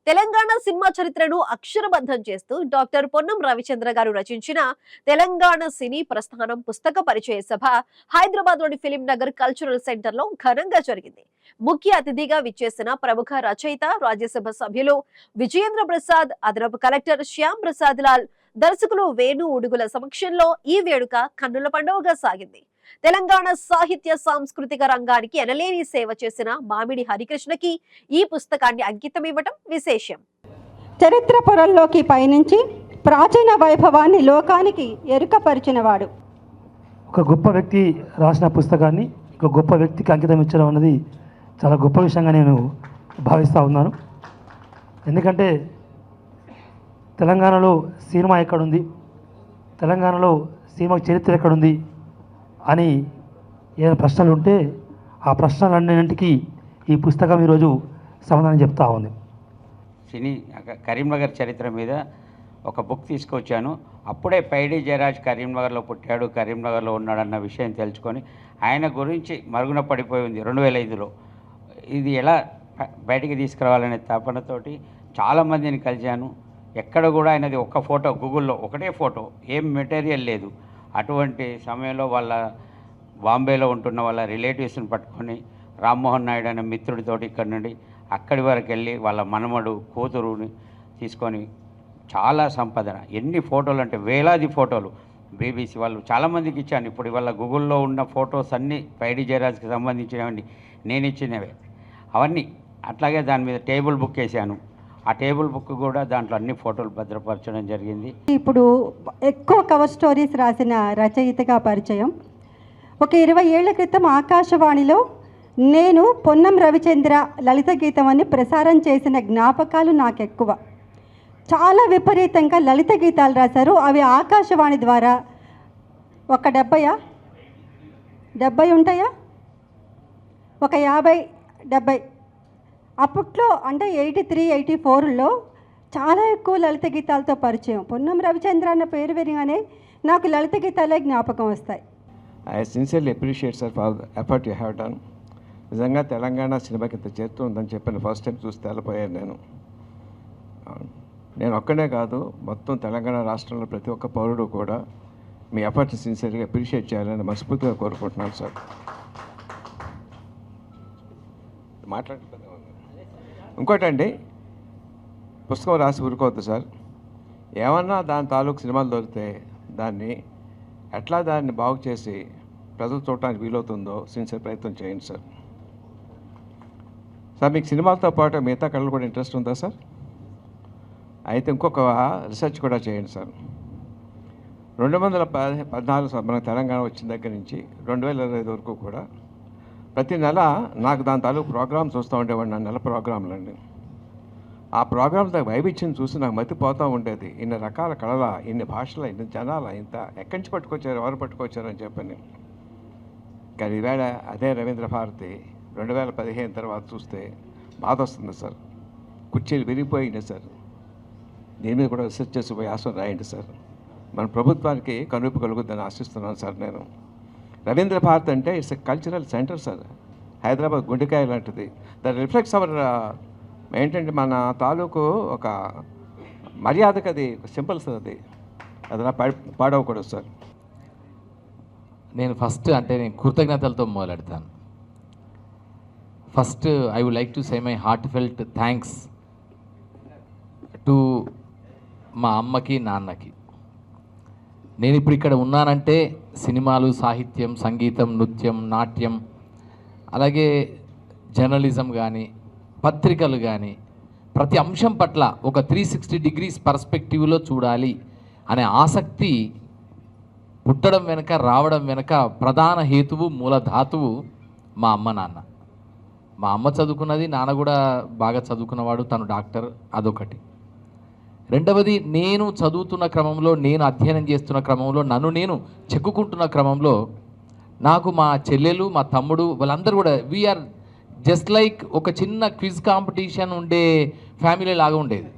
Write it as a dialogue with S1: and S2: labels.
S1: Telangana cinema చరిత్రను అక్షరబద్ధం చేస్తూ doctor Ponnam Ravichandra గారు రచించిన తెలంగాణ సినీ ప్రస్థానం పుస్తక పరిచయ సభ హైదరాబాద్ లోని ఫిలిం నగర్ కల్చరల్ సెంటర్ లో ఘనంగా జరిగింది. ముఖ్య అతిథిగా విచ్చేసిన ప్రముఖ రచయిత, రాజ్యసభ సభ్యులు విజయేంద్ర ప్రసాద్, అదనపు కలెక్టర్ శ్యామ్ ప్రసాద్ లాల్, దర్శకులు వేణు ఉడుగుల సమక్షంలో ఈ వేడుక కన్నుల పండువగా సాగింది. తెలంగాణ సాహిత్య సాంస్కృతిక రంగానికి ఎనలేని సేవ చేసిన మామిడి హరికృష్ణకి ఈ పుస్తకాన్ని అంకితం ఇవ్వటం విశేషం.
S2: చరిత్ర పొరల్లోకి పయనించి ప్రాచీన వైభవాన్ని లోకానికి ఎరుకపరిచినవాడు.
S3: ఒక గొప్ప వ్యక్తి రాసిన పుస్తకాన్ని ఒక గొప్ప వ్యక్తికి అంకితం ఇచ్చడం అన్నది చాలా గొప్ప విషయంగా నేను భావిస్తూ ఉన్నాను. ఎందుకంటే తెలంగాణలో సినిమా ఎక్కడుంది, తెలంగాణలో సినిమా చరిత్ర ఎక్కడుంది అని ఏదైనా ప్రశ్నలు ఉంటే ఆ ప్రశ్నలన్నింటికి ఈ పుస్తకం ఈరోజు సమాధానం చెప్తా ఉంది.
S4: కరీంనగర్ చరిత్ర మీద ఒక బుక్ తీసుకొచ్చాను. అప్పుడే పైడి జయరాజ్ కరీంనగర్లో పుట్టాడు, కరీంనగర్లో ఉన్నాడన్న విషయం తెలుసుకొని ఆయన గురించి మరుగున పడిపోయి ఉంది 2005లో. ఇది ఎలా బయటికి తీసుకురావాలనే తపనతోటి చాలామందిని కలిశాను. ఎక్కడ కూడా ఆయనది ఒక్క ఫోటో, గూగుల్లో ఒకటే ఫోటో, ఏం మెటీరియల్ లేదు. అటువంటి సమయంలో వాళ్ళ బాంబేలో ఉంటున్న వాళ్ళ రిలేటివ్స్ని పట్టుకొని రామ్మోహన్ నాయుడు అనే మిత్రుడితోటి ఇక్కడి నుండి అక్కడి వరకు వెళ్ళి వాళ్ళ మనమడు కూతురుని తీసుకొని చాలా సంపాదన, ఎన్ని ఫోటోలు అంటే వేలాది ఫోటోలు బీబీసీ వాళ్ళు చాలామందికి ఇచ్చాను. ఇప్పుడు ఇవాళ గూగుల్లో ఉన్న ఫొటోస్ అన్నీ పైడి జయరాజ్కి సంబంధించినవన్నీ నేను ఇచ్చినవే అవన్నీ. అట్లాగే దాని మీద టేబుల్ బుక్ వేసాను. ఆ టేబుల్ బుక్ కూడా దాంట్లో అన్ని ఫోటోలు భద్రపరచడం జరిగింది.
S2: ఇప్పుడు ఎక్కువ కవర్ స్టోరీస్ రాసిన రచయితగా పరిచయం. ఒక 20 ఏళ్ల క్రితం ఆకాశవాణిలో నేను పొన్నం రవిచంద్ర లలిత గీతం అని ప్రసారం చేసిన జ్ఞాపకాలు నాకు ఎక్కువ. చాలా విపరీతంగా లలిత గీతాలు రాశారు. అవి ఆకాశవాణి ద్వారా ఒక 70 ఉంటాయా, ఒక 50-70 అప్పట్లో అంటే 83, 84లో చాలా ఎక్కువ లలిత గీతాలతో పరిచయం. పొన్నం రవిచంద్ర అన్న పేరు వినగానే నాకు లలిత గీతాలే జ్ఞాపకం వస్తాయి.
S5: I sincerely appreciate sir for effort you have done. నిజంగా తెలంగాణ సినిమాకి ఇంత చేస్తూ ఉందని చెప్పిన ఫస్ట్ టైం చూసి తెల్లపోయాను నేను ఒక్కనే కాదు, మొత్తం తెలంగాణ రాష్ట్రంలో ప్రతి ఒక్క పౌరుడు కూడా మీ ఎఫర్ట్ని సిన్సియర్గా అప్రిషియేట్ చేయాలని మనస్ఫూర్తిగా కోరుకుంటున్నాను సార్. మాట్లాడుతున్నా ఇంకోటండి, పుస్తకం రాసి ఊరుకోవద్దు సార్. ఏమన్నా దాని తాలూకు సినిమాలు దొరికితే దాన్ని బాగు చేసి ప్రజలు చూడటానికి వీలవుతుందో సిన్సియర్ ప్రయత్నం చేయండి సార్. సార్ మీకు సినిమాలతో పాటు మిగతా కళలు కూడా ఇంట్రెస్ట్ ఉందా సార్? అయితే ఇంకొక రీసెర్చ్ కూడా చేయండి సార్. 2014 మన తెలంగాణ వచ్చిన దగ్గర నుంచి 2025 వరకు కూడా ప్రతి నెల నాకు దాని తాలూకు ప్రోగ్రామ్స్ చూస్తూ ఉండేవాడు. నా నెల ప్రోగ్రాంలండి. ఆ ప్రోగ్రామ్స్ దగ్గర వైవిధ్యం చూసి నాకు మతిపోతూ ఉండేది. ఇన్ని రకాల కళల, ఇన్ని భాషల, ఇన్ని జనాల, ఇంత ఎక్కడి నుంచి పట్టుకొచ్చారు, ఎవరు పట్టుకొచ్చారు అని చెప్పని. కానీ ఈవేళ అదే రవీంద్ర భారతి 2015 తర్వాత చూస్తే బాధ వస్తుంది సార్. కుర్చీలు విరిగిపోయినాయి సార్. దీని మీద కూడా రీసెర్చ్ చేసి పోయి ఆశ రాయండి సార్. మన ప్రభుత్వానికి కనువిప్పు కలుగుద్దని ఆశిస్తున్నాను సార్. నేను రవీంద్ర భారత్ అంటే it's a cultural centre sir. Hyderabad గుండెకాయ లాంటిది. దట్ రిఫ్లెక్ట్స్ అవర్ ఏంటంటే మన తాలూకు ఒక మర్యాదకు అది సింపుల్ సార్. అది అలా పాడవకూడదు సార్.
S6: నేను కృతజ్ఞతలతో మొదలెడతాను. First I would like to say my heartfelt thanks to మా అమ్మకి, నాన్నకి. నేను ఇప్పుడు ఇక్కడ ఉన్నానంటే సినిమాలు, సాహిత్యం, సంగీతం, నృత్యం, నాట్యం, అలాగే జర్నలిజం కానీ, పత్రికలు కానీ, ప్రతి అంశం పట్ల ఒక 360 డిగ్రీస్ పర్స్పెక్టివ్లో చూడాలి అనే ఆసక్తి పుట్టడం వెనుక, రావడం వెనుక ప్రధాన హేతువు, మూలధాతువు మా అమ్మ, నాన్న. మా అమ్మ చదువుకున్నది, నాన్న కూడా బాగా చదువుకున్నవాడు, తను డాక్టర్, అదొకటి. రెండవది, నేను చదువుతున్న క్రమంలో, నేను అధ్యయనం చేస్తున్న క్రమంలో, నన్ను నేను చెక్కుకుంటున్న క్రమంలో నాకు మా చెల్లెలు, మా తమ్ముడు, వాళ్ళందరూ కూడా వీఆర్ జస్ట్ లైక్ ఒక చిన్న క్విజ్ కాంపిటీషన్ ఉండే ఫ్యామిలీ లాగా ఉండేది.